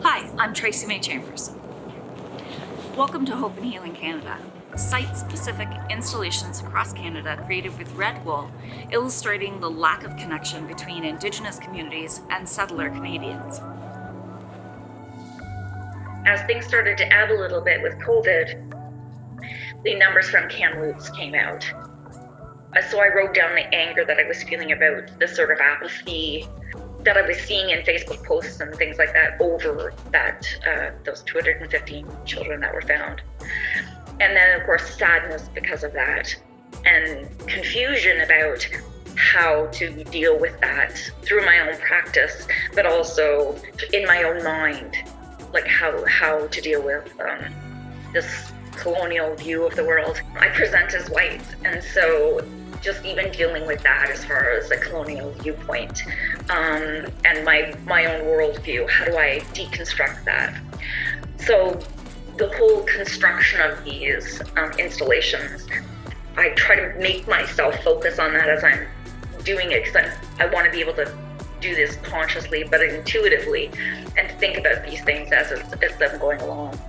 Hi, I'm Tracey-Mae Chambers. Welcome to Hope and Healing Canada, site-specific installations across Canada created with red wool, illustrating the lack of connection between Indigenous communities and settler Canadians. As things started to ebb a little bit with COVID, the numbers from Kamloops came out. So I wrote down the anger that I was feeling about the sort of apathy that I was seeing in Facebook posts and things like that over that those 215 children that were found. And then, of course, sadness because of that, and confusion about how to deal with that through my own practice, but also in my own mind, like how to deal with this colonial view of the world. I present as white, and so just even dealing with that as far as a colonial viewpoint and my own worldview, how do I deconstruct that? So the whole construction of these installations, I try to make myself focus on that as I'm doing it, because I want to be able to do this consciously but intuitively and think about these things as I'm going along.